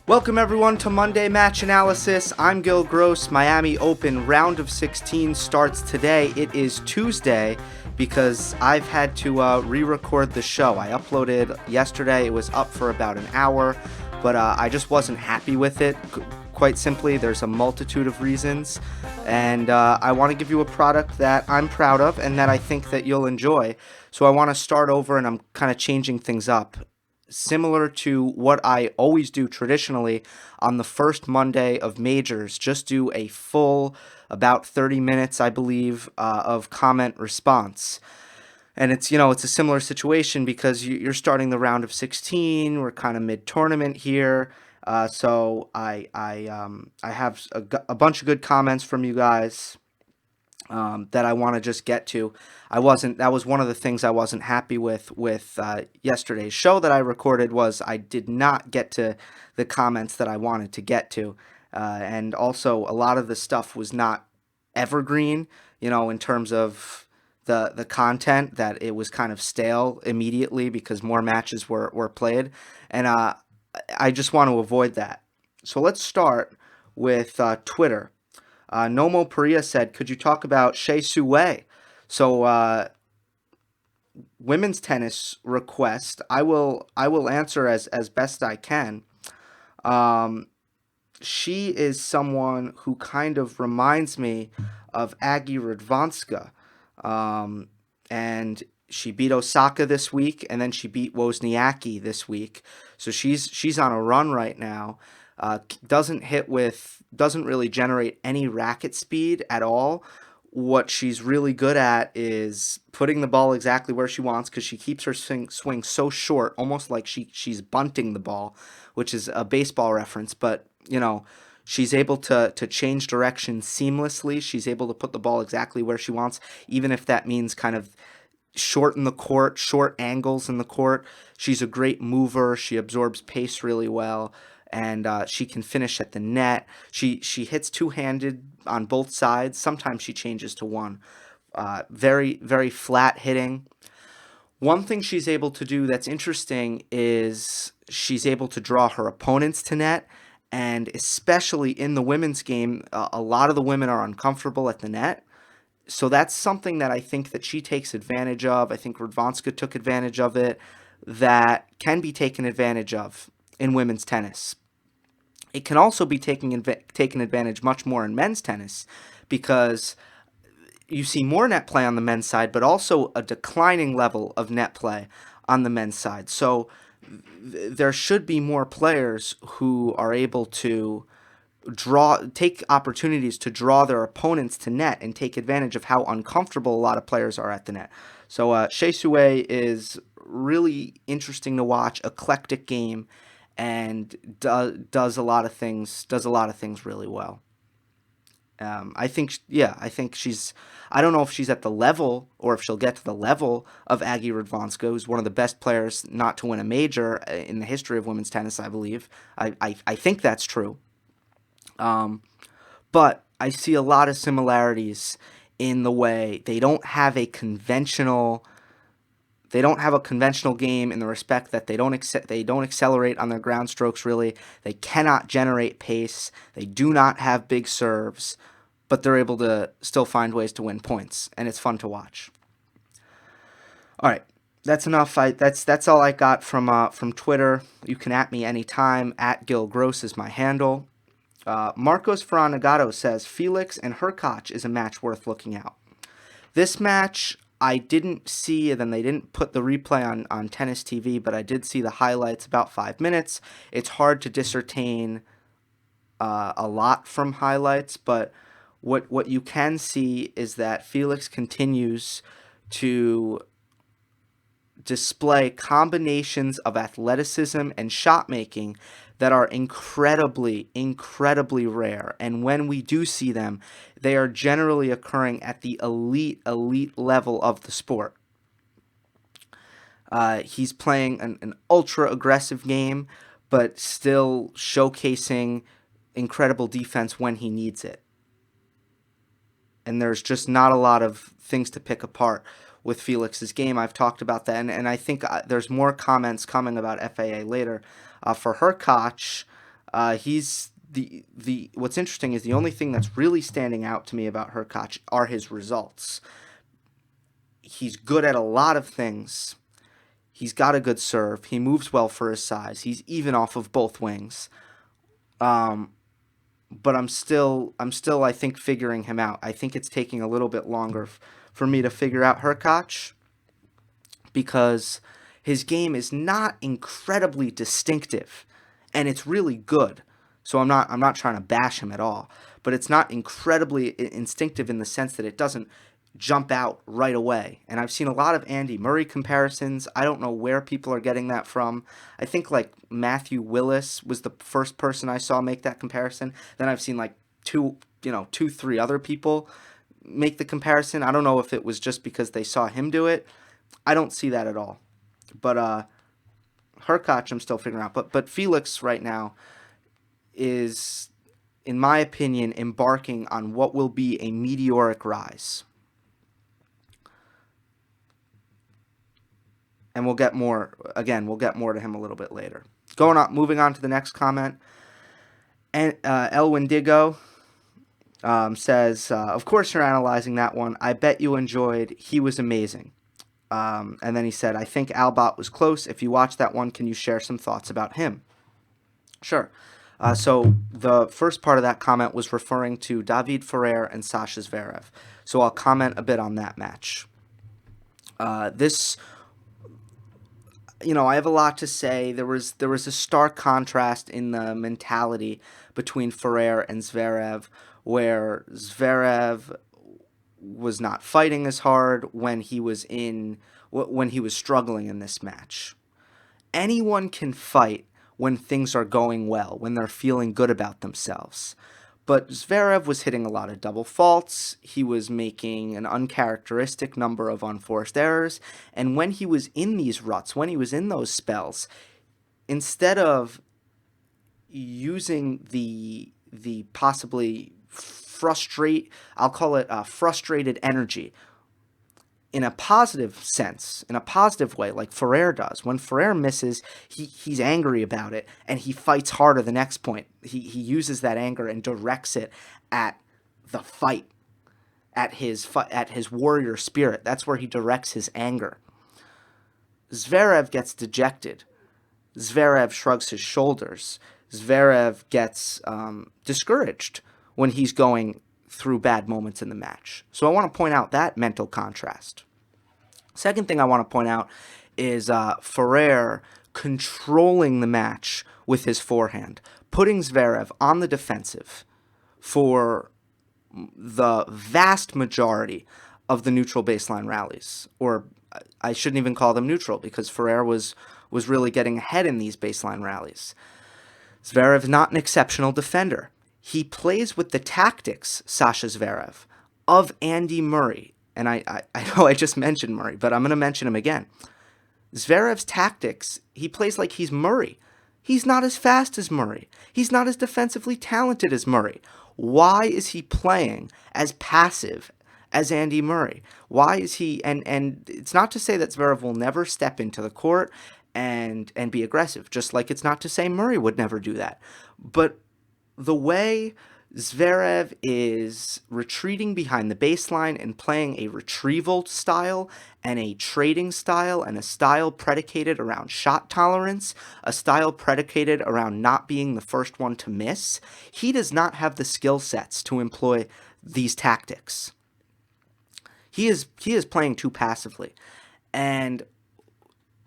Welcome everyone to Monday Match Analysis. I'm Gill Gross. Miami Open round of 16 starts today. It is Tuesday because I've had to re-record the show. I uploaded yesterday. It was up for about an hour, but I just wasn't happy with it. Quite simply, there's a multitude of reasons, and I want to give you a product that I'm proud of and that I think that you'll enjoy. So I want to start over, and I'm kind of changing things up. Similar to what I always do traditionally on the first Monday of majors, just do a full, about 30 minutes, I believe, of comment response. And it's a similar situation because you're starting the round of 16. We're kind of mid-tournament here. So I have a bunch of good comments from you guys that I want to just get to. That was one of the things I wasn't happy with yesterday's show that I recorded, was I did not get to the comments that I wanted to get to. And also a lot of the stuff was not evergreen, in terms of the content, that it was kind of stale immediately because more matches were played. And I just want to avoid that. So let's start with Twitter. Nomo Perea said, could you talk about Hsieh Su-Wei? So women's tennis request. I will answer as best I can. She is someone who kind of reminds me of Aggie Radwanska. And she beat Osaka this week, and then she beat Wozniacki this week. So she's on a run right now. Doesn't really generate any racket speed at all. What she's really good at is putting the ball exactly where she wants, because she keeps her swing so short, almost like she's bunting the ball, which is a baseball reference. But she's able to change direction seamlessly. She's able to put the ball exactly where she wants, even if that means kind of short in the court, short angles in the court. She's a great mover. She absorbs pace really well. And she can finish at the net. She hits two-handed on both sides. Sometimes she changes to one. Very, very flat hitting. One thing she's able to do that's interesting is she's able to draw her opponents to net. And especially in the women's game, a lot of the women are uncomfortable at the net. So that's something that I think that she takes advantage of. I think Radwanska took advantage of it. That can be taken advantage of in women's tennis. It can also be taken advantage much more in men's tennis, because you see more net play on the men's side, but also a declining level of net play on the men's side. So there should be more players who are able to take opportunities to draw their opponents to net and take advantage of how uncomfortable a lot of players are at the net. So Hsieh Su-Wei is really interesting to watch, eclectic game, and does a lot of things really well. I think she's. I don't know if she's at the level, or if she'll get to the level of Aggie Radwanska, who's one of the best players not to win a major in the history of women's tennis, I believe. I think that's true. But I see a lot of similarities in the way they don't have a conventional game, in the respect that they don't accelerate on their ground strokes really. They cannot generate pace. They do not have big serves, but they're able to still find ways to win points, and it's fun to watch. All right, that's enough. That's all I got from Twitter. You can @ me anytime. @GillGross is my handle. Marcos Ferranagato says Felix and Hurkacz is a match worth looking out. This match I didn't see, and then they didn't put the replay on Tennis TV, but I did see the highlights, about 5 minutes. It's hard to discern a lot from highlights, but what you can see is that Felix continues to display combinations of athleticism and shot making that are incredibly, incredibly rare. And when we do see them, they are generally occurring at the elite level of the sport. He's playing an ultra-aggressive game, but still showcasing incredible defense when he needs it. And there's just not a lot of things to pick apart with Felix's game. I've talked about that, and I think there's more comments coming about FAA later. For Hurkacz, He's the what's interesting is the only thing that's really standing out to me about Hurkacz are his results. He's good at a lot of things. He's got a good serve. He moves well for his size. He's even off of both wings. Um, but I'm still I think figuring him out. I think it's taking a little bit longer for me to figure out Hurkacz because his game is not incredibly distinctive, and it's really good. So I'm not trying to bash him at all, but it's not incredibly instinctive in the sense that it doesn't jump out right away. And I've seen a lot of Andy Murray comparisons. I don't know where people are getting that from. I think like Matthew Willis was the first person I saw make that comparison. Then I've seen like two, 3 other people make the comparison. I don't know if it was just because they saw him do it. I don't see that at all. But Hurkacz, I'm still figuring out. But Felix right now is, in my opinion, embarking on what will be a meteoric rise. And we'll get more to him a little bit later. Moving on to the next comment. And El Wendigo says, of course you're analyzing that one. I bet you enjoyed. He was amazing. And then he said, I think Albot was close. If you watched that one, can you share some thoughts about him? Sure. So the first part of that comment was referring to David Ferrer and Sascha Zverev. So I'll comment a bit on that match. I have a lot to say. There was a stark contrast in the mentality between Ferrer and Zverev, where Zverev was not fighting as hard when he was struggling in this match. Anyone can fight when things are going well, when they're feeling good about themselves. But Zverev was hitting a lot of double faults. He was making an uncharacteristic number of unforced errors. And when he was in these ruts, when he was in those spells, instead of using the possibly I'll call it frustrated energy, in a positive sense, in a positive way, like Ferrer does. When Ferrer misses, he's angry about it, and he fights harder the next point. He uses that anger and directs it at the fight, at his warrior spirit. That's where he directs his anger. Zverev gets dejected. Zverev shrugs his shoulders. Zverev gets discouraged when he's going through bad moments in the match. So I want to point out that mental contrast. Second thing I want to point out is Ferrer controlling the match with his forehand, putting Zverev on the defensive for the vast majority of the neutral baseline rallies. Or I shouldn't even call them neutral because Ferrer was really getting ahead in these baseline rallies. Zverev is not an exceptional defender. He plays with the tactics, Sascha Zverev, of Andy Murray. And I know I just mentioned Murray, but I'm going to mention him again. Zverev's tactics, he plays like he's Murray. He's not as fast as Murray. He's not as defensively talented as Murray. Why is he playing as passive as Andy Murray? Why is he... And it's not to say that Zverev will never step into the court and be aggressive, just like it's not to say Murray would never do that. But the way Zverev is retreating behind the baseline and playing a retrieval style and a trading style and a style predicated around shot tolerance, a style predicated around not being the first one to miss, he does not have the skill sets to employ these tactics. He is playing too passively. And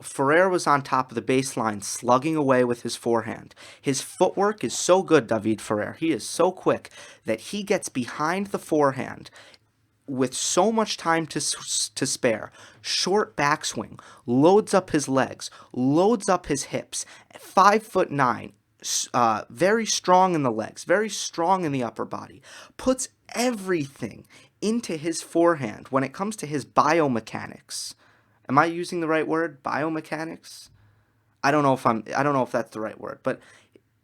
Ferrer was on top of the baseline, slugging away with his forehand. His footwork is so good, David Ferrer. He is so quick that he gets behind the forehand with so much time to spare. Short backswing, loads up his legs, loads up his hips. 5'9", very strong in the legs, very strong in the upper body. Puts everything into his forehand when it comes to his biomechanics. Am I using the right word? Biomechanics? I don't know if that's the right word, but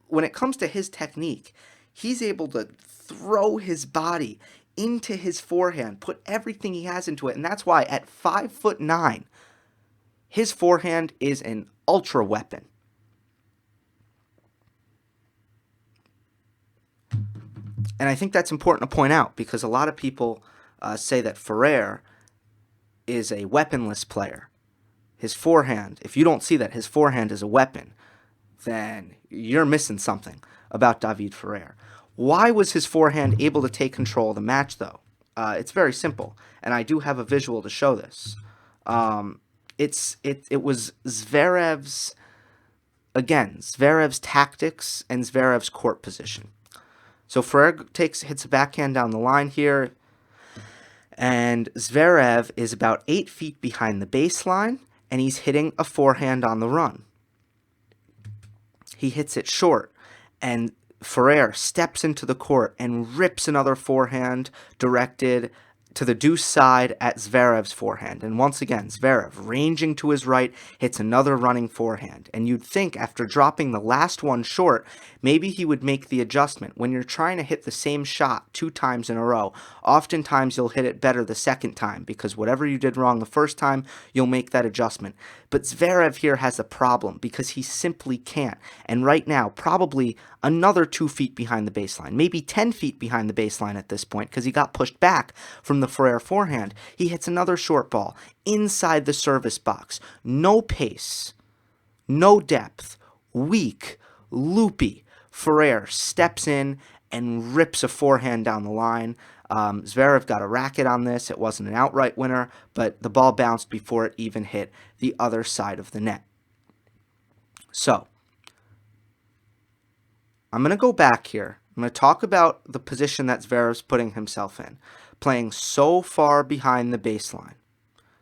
when it comes to his technique, he's able to throw his body into his forehand, put everything he has into it, and that's why at 5'9", his forehand is an ultra weapon. And I think that's important to point out because a lot of people say that Ferrer is a weaponless player. His forehand, if you don't see that his forehand is a weapon, then you're missing something about David Ferrer. Why was his forehand able to take control of the match, though? It's very simple, and I do have a visual to show this. It was Zverev's tactics and Zverev's court position. So Ferrer hits a backhand down the line here, and Zverev is about 8 feet behind the baseline, and he's hitting a forehand on the run. He hits it short, and Ferrer steps into the court and rips another forehand directed to the deuce side at Zverev's forehand. And once again, Zverev, ranging to his right, hits another running forehand. And you'd think after dropping the last one short, maybe he would make the adjustment. When you're trying to hit the same shot 2 times in a row, oftentimes you'll hit it better the second time because whatever you did wrong the first time, you'll make that adjustment. But Zverev here has a problem because he simply can't. And right now, probably another 2 feet behind the baseline, maybe 10 feet behind the baseline at this point because he got pushed back from the Ferrer forehand. He hits another short ball inside the service box. No pace, no depth, weak, loopy. Ferrer steps in and rips a forehand down the line. Zverev got a racket on this. It wasn't an outright winner, but the ball bounced before it even hit the other side of the net. So, I'm going to go back here. I'm going to talk about the position that Zverev's putting himself in, playing so far behind the baseline.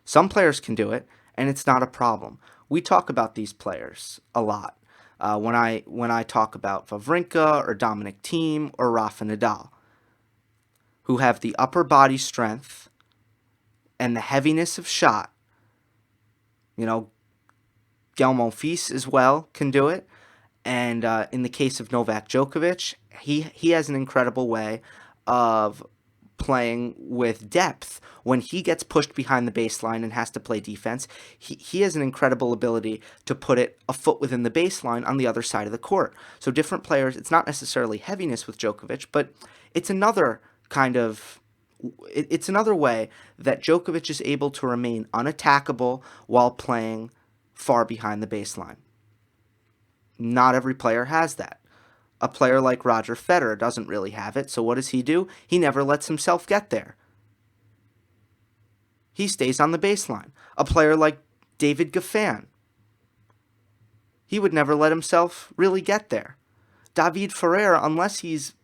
Some players can do it, and it's not a problem. We talk about these players a lot when I talk about Wawrinka or Dominic Thiem or Rafa Nadal, who have the upper body strength and the heaviness of shot. You know, Gill as well can do it. And in the case of Novak Djokovic, he has an incredible way of playing with depth. When he gets pushed behind the baseline and has to play defense, he has an incredible ability to put it a foot within the baseline on the other side of the court. So different players, it's not necessarily heaviness with Djokovic, but it's another way that Djokovic is able to remain unattackable while playing far behind the baseline. Not every player has that. A player like Roger Federer doesn't really have it, so what does he do? He never lets himself get there. He stays on the baseline. A player like David Ferrer, he would never let himself really get there. David Ferrer, unless he's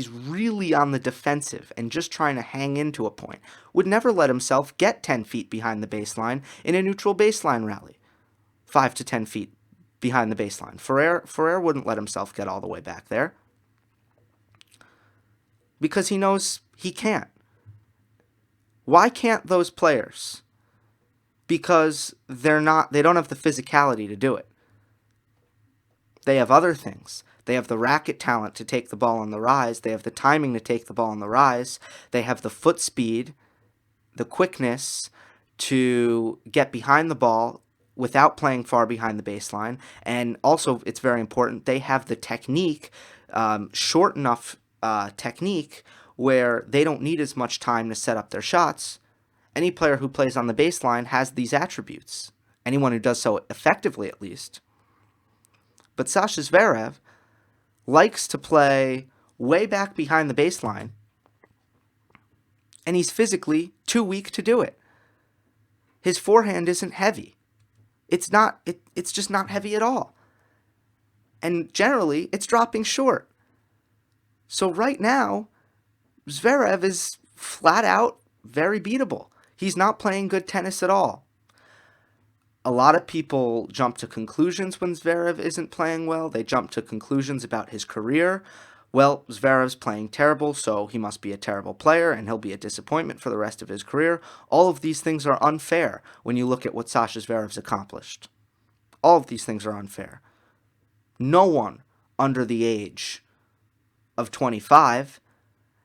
really on the defensive and just trying to hang into a point, would never let himself get 10 feet behind the baseline in a neutral baseline rally. 5 to 10 feet behind the baseline. Ferrer wouldn't let himself get all the way back there because he knows he can't. Why can't those players? Because they don't have the physicality to do it. They have other things. They have the racket talent to take the ball on the rise. They have the timing to take the ball on the rise. They have the foot speed, the quickness to get behind the ball without playing far behind the baseline. And also, it's very important, they have the technique, short enough technique where they don't need as much time to set up their shots. Any player who plays on the baseline has these attributes. Anyone who does so effectively, at least. But Sascha Zverev likes to play way back behind the baseline, and he's physically too weak to do it. His forehand isn't heavy. It's just not heavy at all. And generally, it's dropping short. So right now, Zverev is flat out very beatable. He's not playing good tennis at all. A lot of people jump to conclusions when Zverev isn't playing well. They jump to conclusions about his career. Well, Zverev's playing terrible, so he must be a terrible player, and he'll be a disappointment for the rest of his career. All of these things are unfair when you look at what Sascha Zverev's accomplished. All of these things are unfair. No one under the age of 25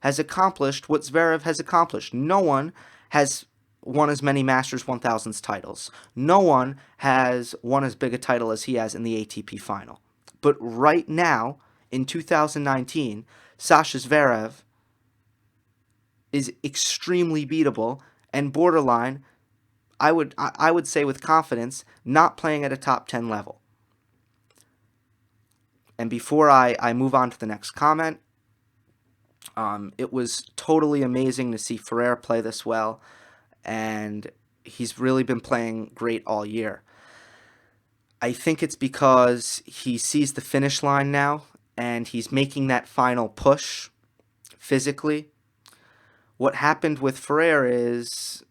has accomplished what Zverev has accomplished. No one has won as many Masters 1000s titles. No one has won as big a title as he has in the ATP final. But right now, in 2019, Sascha Zverev is extremely beatable and borderline, I would say with confidence, not playing at a top 10 level. And before I move on to the next comment, it was totally amazing to see Ferrer play this well, and he's really been playing great all year. I think it's because he sees the finish line now, and he's making that final push physically. What happened with Ferrer is,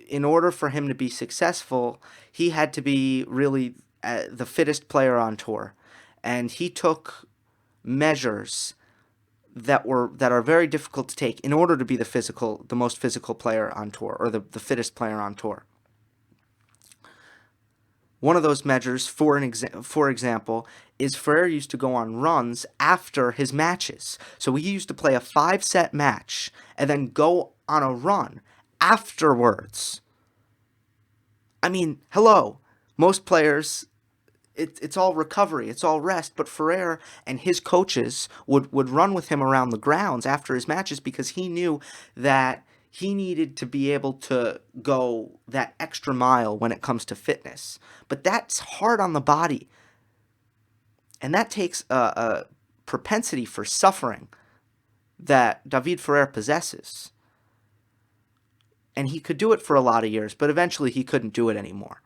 in order for him to be successful, he had to be really the fittest player on tour. And he took measures that are very difficult to take in order to be the most physical player on tour, or the fittest player on tour. One of those measures, for example, is Ferrer used to go on runs after his matches. So he used to play a 5-set match and then go on a run afterwards. I mean, hello, most players, it's all recovery, it's all rest, but Ferrer and his coaches would run with him around the grounds after his matches because he knew that he needed to be able to go that extra mile when it comes to fitness. But that's hard on the body. And that takes a propensity for suffering that David Ferrer possesses. And he could do it for a lot of years, but eventually he couldn't do it anymore.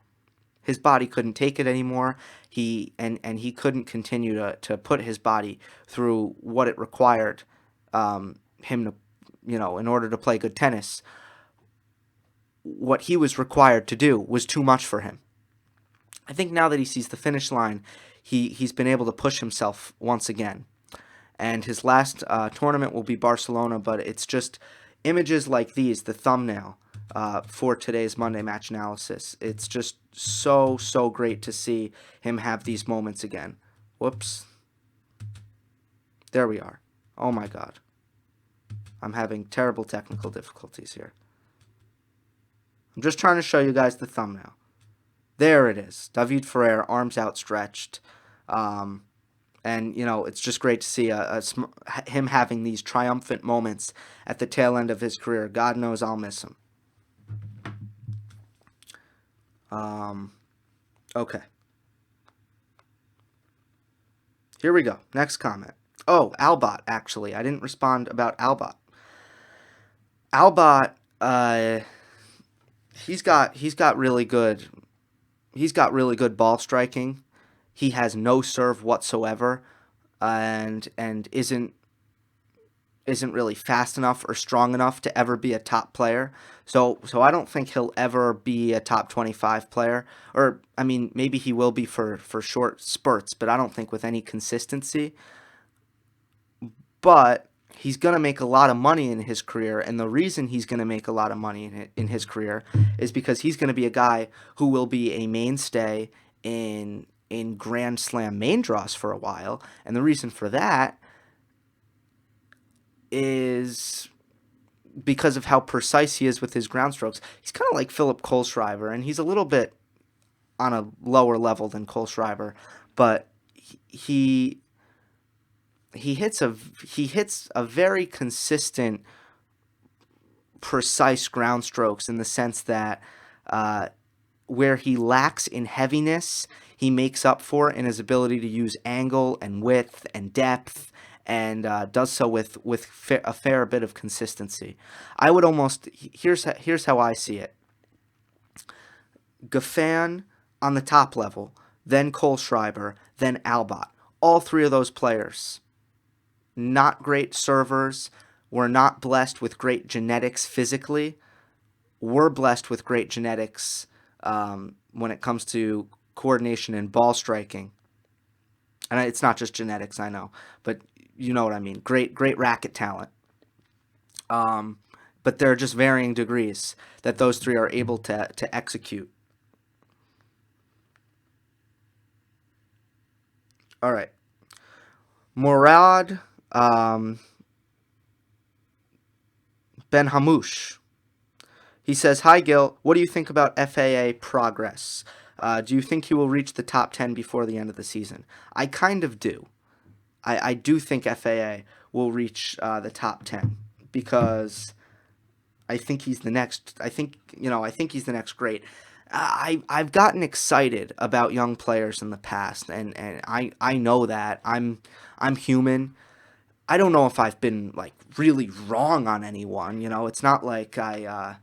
His body couldn't take it anymore. He couldn't continue to put his body through what it required him to, in order to play good tennis. What he was required to do was too much for him. I think now that he sees the finish line, he's been able to push himself once again. And his last tournament will be Barcelona, but it's just images like these, the thumbnail for today's Monday Match Analysis. It's just so great to see him have these moments again. Whoops. There we are. Oh my God. I'm having terrible technical difficulties here. I'm just trying to show you guys the thumbnail. There it is. David Ferrer, arms outstretched. And, it's just great to see him having these triumphant moments at the tail end of his career. God knows I'll miss him. Okay. Here we go. Next comment. Oh, Albot, actually. I didn't respond about Albot. Albot, he's got really good ball striking. He has no serve whatsoever, and isn't really fast enough or strong enough to ever be a top player. So I don't think he'll ever be a top 25 player. Or I mean, maybe he will be for short spurts, but I don't think with any consistency. But he's going to make a lot of money in his career, and the reason he's going to make a lot of money in his career is because he's going to be a guy who will be a mainstay in Grand Slam main draws for a while, and the reason for that is because of how precise he is with his ground strokes. He's kind of like Philip Kohlschreiber, and he's a little bit on a lower level than Kohlschreiber, but he hits a very consistent, precise ground strokes in the sense that where he lacks in heaviness, he makes up for it in his ability to use angle and width and depth, and does so with a fair bit of consistency. I would almost, here's how I see it. Goffin on the top level, then Kohlschreiber, then Albot. All three of those players, not great servers, were not blessed with great genetics physically, were blessed with great genetics when it comes to coordination and ball striking. And it's not just genetics, I know, but you know what I mean. Great racket talent. But there are just varying degrees that those three are able to execute. All right. Morad Ben Hamouche. He says, "Hi Gill, what do you think about FAA progress? Do you think he will reach the top 10 before the end of the season?" I kind of do. I do think FAA will reach the top 10 because I think he's the next. I think he's the next great. I've gotten excited about young players in the past, and I know that I'm human. I don't know if I've been like really wrong on anyone. It's not like I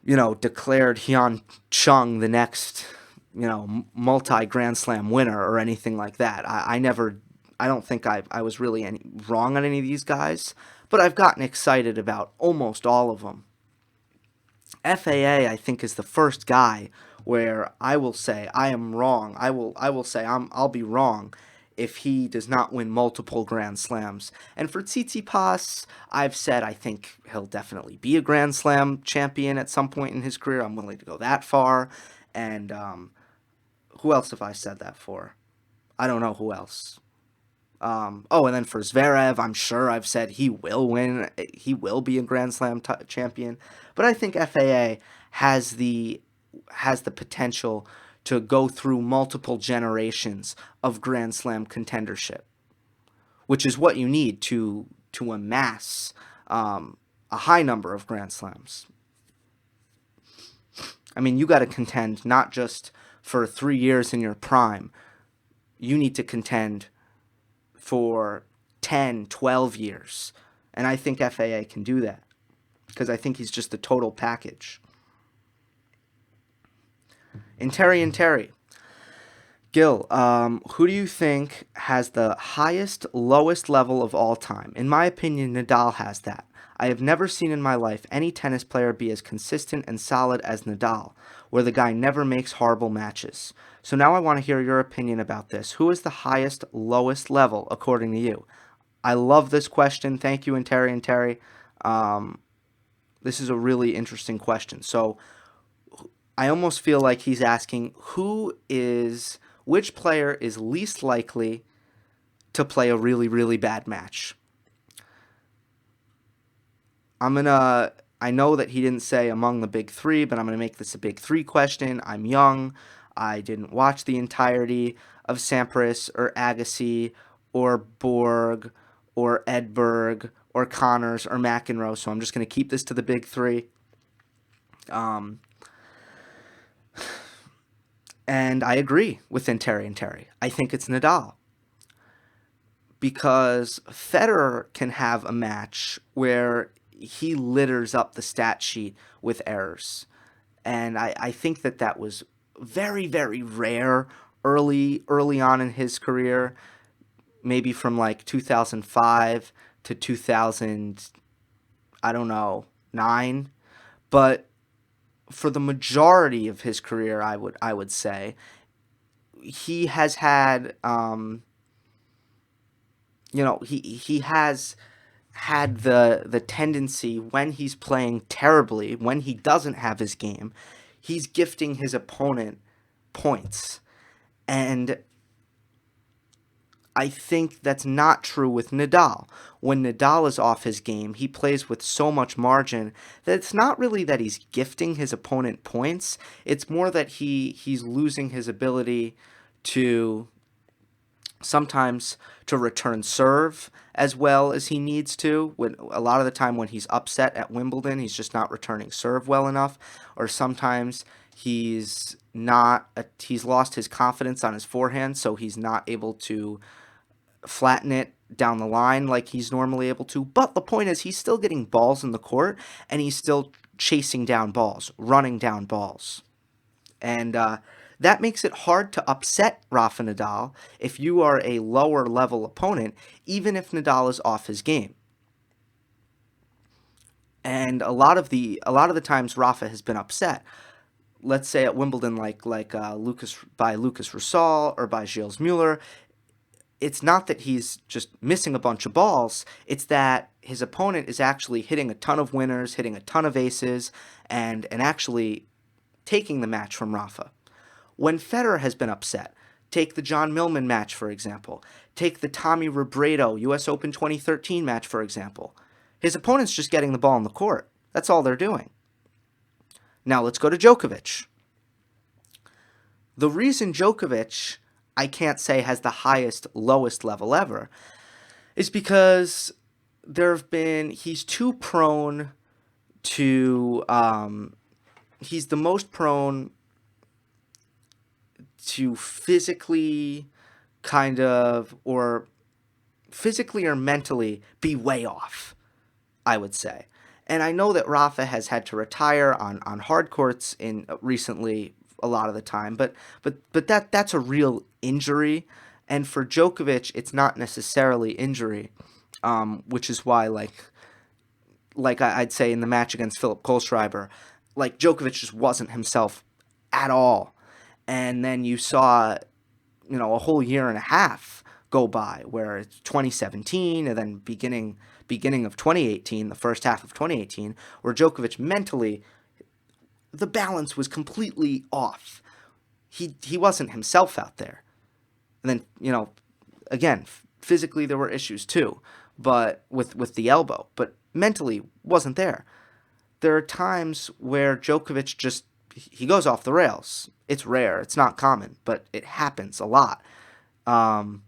declared Hyun Chung the next multi Grand Slam winner or anything like that. I never. I don't think I was really wrong on any of these guys, but I've gotten excited about almost all of them. FAA, I think, is the first guy where I will say I am wrong. I will say I'll be wrong if he does not win multiple Grand Slams. And for Tsitsipas, I've said I think he'll definitely be a Grand Slam champion at some point in his career. I'm willing to go that far. And who else have I said that for? I don't know who else. And then for Zverev, I'm sure I've said he will win. He will be a Grand Slam champion. But I think FAA has the potential to go through multiple generations of Grand Slam contendership, which is what you need to amass a high number of Grand Slams. I mean, you got to contend not just for 3 years in your prime. You need to contend for 10, 12 years. And I think FAA can do that because I think he's just the total package. And Terry. Gill, who do you think has the highest, lowest level of all time? In my opinion, Nadal has that. I have never seen in my life any tennis player be as consistent and solid as Nadal, where the guy never makes horrible matches. So now I want to hear your opinion about this. Who is the highest, lowest level, according to you? I love this question. Thank you, and Terry. This is a really interesting question. So I almost feel like he's asking which player is least likely to play a really, really bad match. I know that he didn't say among the big three, but I'm going to make this a big three question. I'm young. I didn't watch the entirety of Sampras or Agassi or Borg or Edberg or Connors or McEnroe, so I'm just going to keep this to the big three. And I agree with Terry. I think it's Nadal. Because Federer can have a match where he litters up the stat sheet with errors. And I think that was very, very rare early on in his career, maybe from like 2005 to 2000, I don't know, 9. But for the majority of his career, I would say, he has had, he has had the tendency when he's playing terribly, when he doesn't have his game, he's gifting his opponent points. And I think that's not true with Nadal. When Nadal is off his game, he plays with so much margin that it's not really that he's gifting his opponent points. It's more that he's losing his ability to sometimes to return serve as well as he needs to. A lot of the time when he's upset at Wimbledon, he's just not returning serve well enough. Or sometimes he's lost his confidence on his forehand, so he's not able to flatten it down the line like he's normally able to. But the point is, he's still getting balls in the court, and he's still chasing down balls, running down balls. And that makes it hard to upset Rafa Nadal if you are a lower level opponent, even if Nadal is off his game. And a lot of the times Rafa has been upset, let's say at Wimbledon, like Lucas Rosol or by Gilles Muller, it's not that he's just missing a bunch of balls. It's that his opponent is actually hitting a ton of winners, hitting a ton of aces, and actually taking the match from Rafa. When Federer has been upset, take the John Millman match, for example. Take the Tommy Robredo US Open 2013 match, for example. His opponent's just getting the ball in the court. That's all they're doing. Now let's go to Djokovic. The reason Djokovic I can't say has the highest, lowest level ever, is because he's too prone to, he's the most prone to physically or mentally be way off, I would say. And I know that Rafa has had to retire on hard courts in recently a lot of the time, but that's a real injury. And for Djokovic, it's not necessarily injury, which is why I'd say in the match against Philip Kohlschreiber, like Djokovic just wasn't himself at all. And then you saw, a whole year and a half go by where it's 2017 and then beginning of 2018, the first half of 2018, where Djokovic mentally, the balance was completely off. He wasn't himself out there. And then, again, physically there were issues too, but with the elbow, but mentally wasn't there. There are times where Djokovic he goes off the rails. It's rare, it's not common, but it happens a lot. And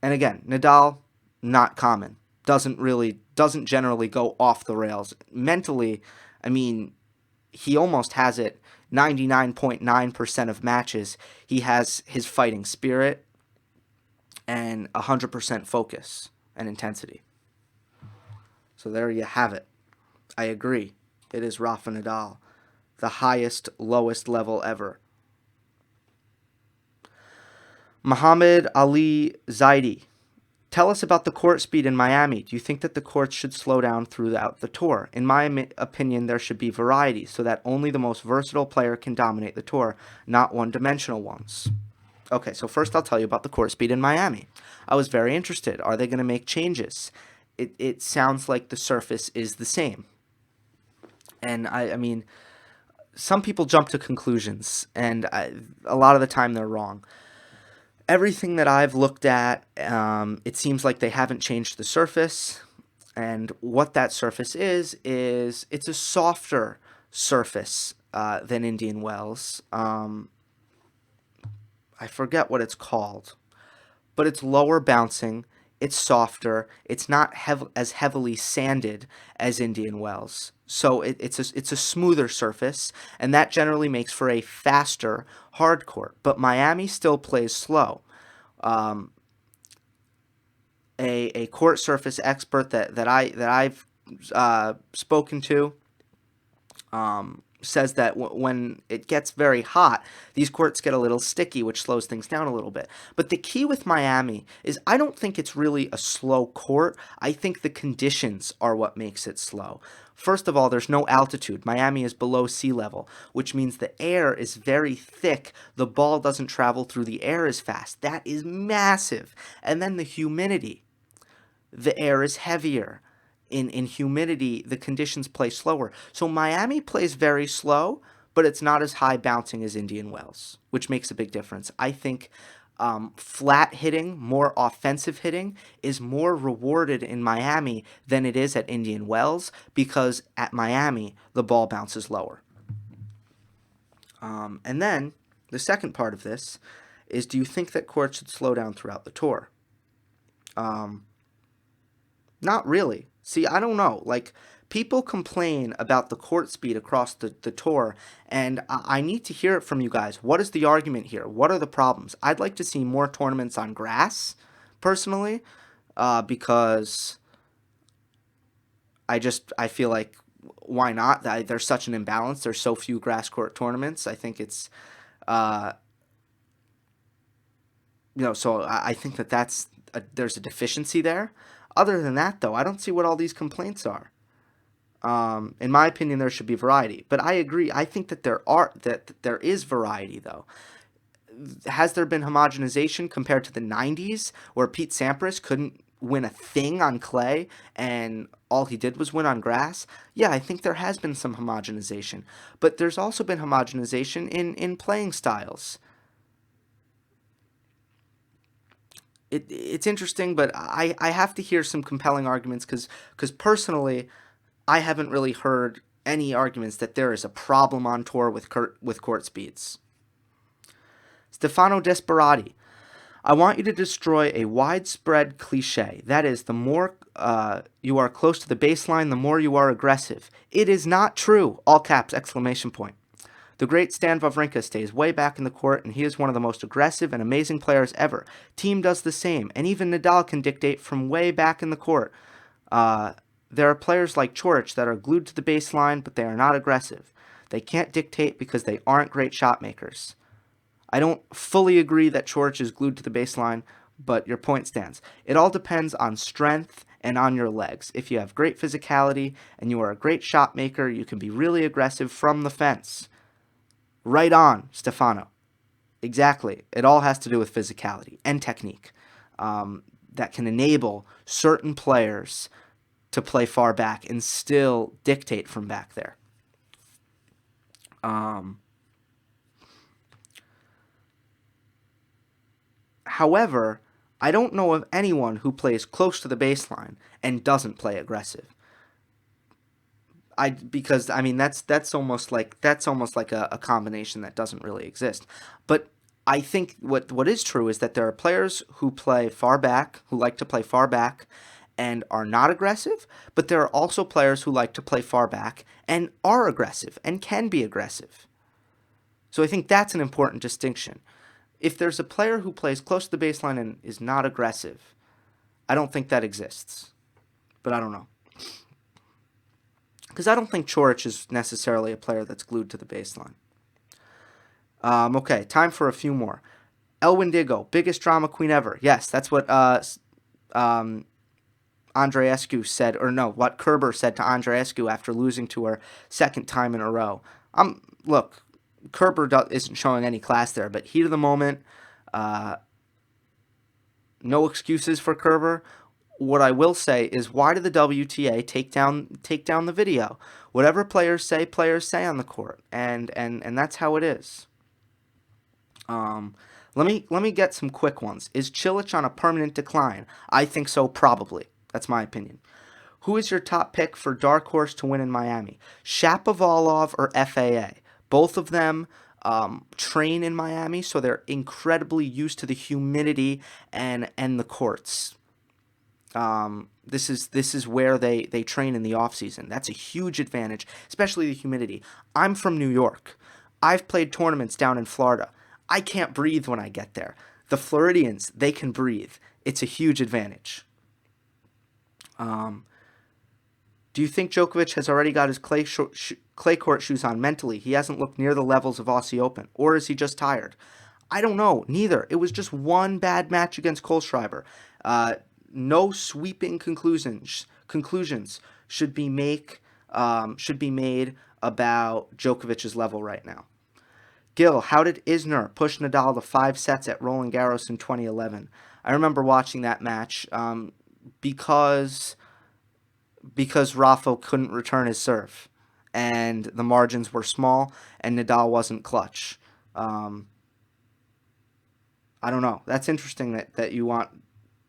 again, Nadal, not common. Doesn't generally go off the rails. Mentally, I mean, he almost has it 99.9% of matches. He has his fighting spirit and 100% focus and intensity. So there you have it. I agree. It is Rafa Nadal, the highest, lowest level ever. Muhammad Ali Zaidi. Tell us about the court speed in Miami. Do you think that the courts should slow down throughout the tour? In my opinion, there should be variety so that only the most versatile player can dominate the tour, not one-dimensional ones. Okay, so first I'll tell you about the court speed in Miami. I was very interested. Are they going to make changes? It sounds like the surface is the same. And I mean, some people jump to conclusions, and a lot of the time they're wrong. Everything that I've looked at, it seems like they haven't changed the surface, and what that surface is it's a softer surface than Indian Wells. I forget what it's called, but it's lower bouncing, it's softer, it's not as heavily sanded as Indian Wells. So it's a smoother surface, and that generally makes for a faster hard court. But Miami still plays slow. A court surface expert that I've spoken to says that when it gets very hot, these courts get a little sticky, which slows things down a little bit. But the key with Miami is I don't think it's really a slow court. I think the conditions are what makes it slow. First of all, there's no altitude. Miami is below sea level, which means the air is very thick. The ball doesn't travel through the air as fast. That is massive. And then the humidity. The air is heavier. In humidity, the conditions play slower. So Miami plays very slow, but it's not as high bouncing as Indian Wells, which makes a big difference. I think flat hitting, more offensive hitting, is more rewarded in Miami than it is at Indian Wells because at Miami, the ball bounces lower. And then the second part of this is, do you think that courts should slow down throughout the tour? Not really. See, I don't know. Like, people complain about the court speed across the tour, and I need to hear it from you guys. What is the argument here? What are the problems? I'd like to see more tournaments on grass, personally, because I feel like, why not? There's such an imbalance. There's so few grass court tournaments. I think it's, so I think there's a deficiency there. Other than that, though, I don't see what all these complaints are. In my opinion, there should be variety. But I agree. I think that there is variety, though. Has there been homogenization compared to the 90s, where Pete Sampras couldn't win a thing on clay and all he did was win on grass? Yeah, I think there has been some homogenization. But there's also been homogenization in playing styles. It's interesting, but I have to hear some compelling arguments because personally, I haven't really heard any arguments that there is a problem on tour with court speeds. Stefano Desperati. I want you to destroy a widespread cliche. That is, the more you are close to the baseline, the more you are aggressive. It is not true. All caps, exclamation point. The great Stan Wawrinka stays way back in the court, and he is one of the most aggressive and amazing players ever. Team does the same, and even Nadal can dictate from way back in the court. There are players like Coric that are glued to the baseline, but they are not aggressive. They can't dictate because they aren't great shot makers. I don't fully agree that Coric is glued to the baseline, but your point stands. It all depends on strength and on your legs. If you have great physicality and you are a great shot maker, you can be really aggressive from the fence. Right on, Stefano. Exactly. It all has to do with physicality and technique that can enable certain players to play far back and still dictate from back there. However, I don't know of anyone who plays close to the baseline and doesn't play aggressive. Because that's almost like a combination that doesn't really exist. But I think what is true is that there are players who play far back, who like to play far back, and are not aggressive. But there are also players who like to play far back and are aggressive and can be aggressive. So I think that's an important distinction. If there's a player who plays close to the baseline and is not aggressive, I don't think that exists. But I don't know. Because I don't think Coric is necessarily a player that's glued to the baseline. Okay, time for a few more. El Wendigo, biggest drama queen ever. Yes, that's what Andreescu said, or no, what Kerber said to Andreescu after losing to her second time in a row. Look, Kerber isn't showing any class there, but heat of the moment, no excuses for Kerber. What I will say is, why did the WTA take down the video? Whatever players say on the court, and that's how it is. Let me get some quick ones. Is Cilic on a permanent decline? I think so, probably. That's my opinion. Who is your top pick for dark horse to win in Miami? Shapovalov or FAA? Both of them train in Miami, so they're incredibly used to the humidity and the courts. This is where they train in the off season. That's a huge advantage, especially the humidity. I'm from New York. I've played tournaments down in Florida. I can't breathe when I get there. The Floridians, they can breathe. It's a huge advantage. Do you think Djokovic has already got his clay court shoes on mentally? He hasn't looked near the levels of Aussie Open. Or is he just tired? I don't know. Neither. It was just one bad match against Kohlschreiber. No sweeping conclusions should be made about Djokovic's level right now. Gill, how did Isner push Nadal to 5 sets at Roland Garros in 2011? I remember watching that match because Rafa couldn't return his serve, and the margins were small, and Nadal wasn't clutch. I don't know. That's interesting that you want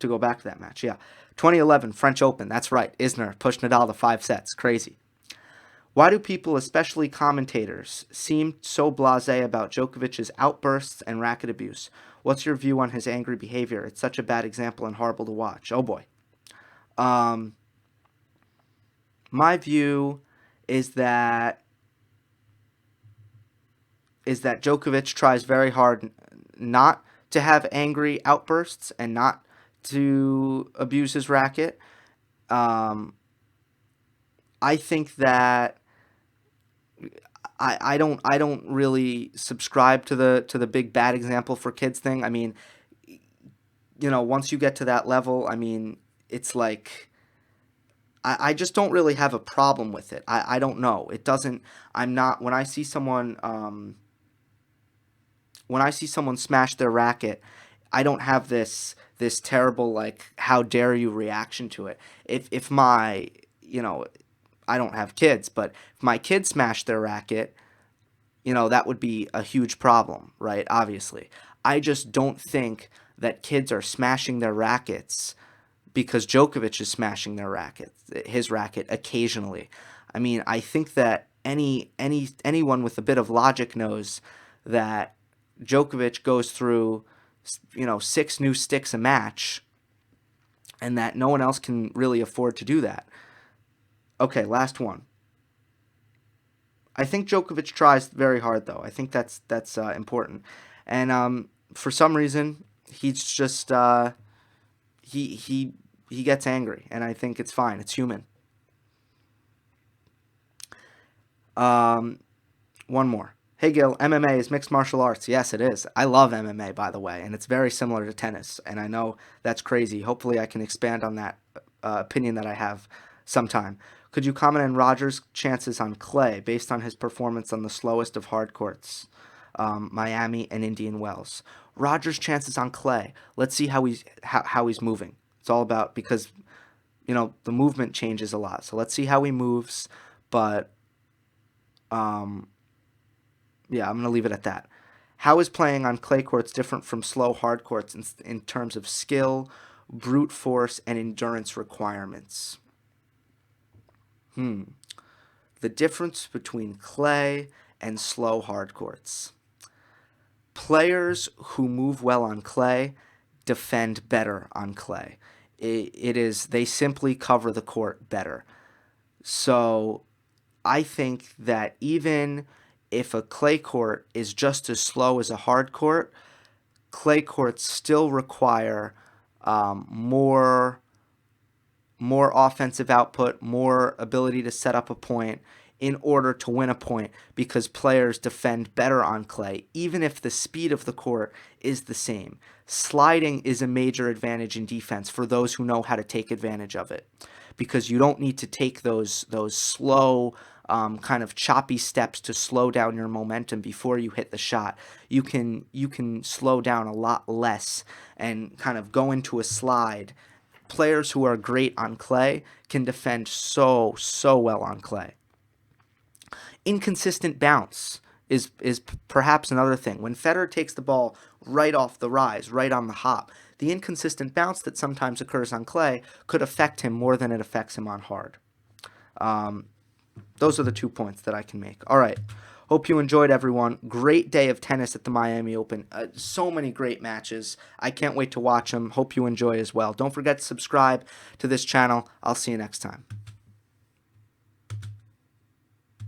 to go back to that match. Yeah. 2011 French Open. That's right. Isner pushed Nadal to 5 sets. Crazy. Why do people, especially commentators, seem so blasé about Djokovic's outbursts and racket abuse? What's your view on his angry behavior? It's such a bad example and horrible to watch. Oh boy. My view is that Djokovic tries very hard not to have angry outbursts and not to abuse his racket. I think that I don't really subscribe to the big bad example for kids thing. I mean, once you get to that level, I mean, it's like I just don't really have a problem with it. I don't know. It doesn't. I'm not when I see someone smash their racket, I don't have this terrible like how dare you reaction to it. If my I don't have kids, but if my kids smash their racket, that would be a huge problem, right? Obviously. I just don't think that kids are smashing their rackets because Djokovic is smashing his racket occasionally. I mean, I think that anyone with a bit of logic knows that Djokovic goes through, 6 new sticks a match, and that no one else can really afford to do that. Okay, last one. I think Djokovic tries very hard, though. I think that's important, and for some reason he's just he gets angry, and I think it's fine. It's human. Um, One more. Hey Gil, MMA is mixed martial arts. Yes, it is. I love MMA, by the way, and it's very similar to tennis. And I know that's crazy. Hopefully, I can expand on that opinion that I have sometime. Could you comment on Rogers' chances on clay based on his performance on the slowest of hard courts, Miami and Indian Wells? Rogers' chances on clay. Let's see how he's moving. It's all about, because the movement changes a lot. So let's see how he moves. But um, yeah, I'm going to leave it at that. How is playing on clay courts different from slow hard courts in terms of skill, brute force, and endurance requirements? The difference between clay and slow hard courts. Players who move well on clay defend better on clay. They simply cover the court better. So I think that even if a clay court is just as slow as a hard court, clay courts still require more offensive output, more ability to set up a point in order to win a point, because players defend better on clay, even if the speed of the court is the same. Sliding is a major advantage in defense for those who know how to take advantage of it, because you don't need to take those slow, kind of choppy steps to slow down your momentum before you hit the shot. You can slow down a lot less and kind of go into a slide. Players who are great on clay can defend so well on clay. Inconsistent bounce is perhaps another thing. When Federer takes the ball right off the rise, right on the hop, the inconsistent bounce that sometimes occurs on clay could affect him more than it affects him on hard. Those are the 2 points that I can make. All right. Hope you enjoyed, everyone. Great day of tennis at the Miami Open. So many great matches. I can't wait to watch them. Hope you enjoy as well. Don't forget to subscribe to this channel. I'll see you next time.